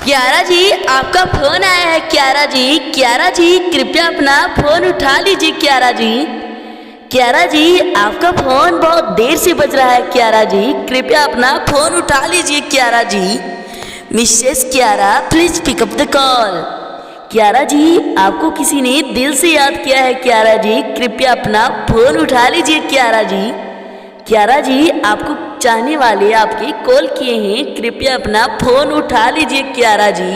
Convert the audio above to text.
क्यारा जी, आपका फोन आया है। क्यारा जी कृपया अपना फोन उठा लीजिए। क्यारा जी आपका फोन बहुत देर से बज रहा है। क्यारा जी कृपया अपना फोन उठा लीजिए। Kiara ji, Mrs Kiara please pick up the call. Kiara ji आपको किसी ने दिल से याद किया है। क्यारा जी कृपया अपना फोन उठा लीजिए। क्यारा जी आपको चाहने वाले आपकी कॉल किए हैं, कृपया अपना फोन उठा लीजिए। क्यारा जी।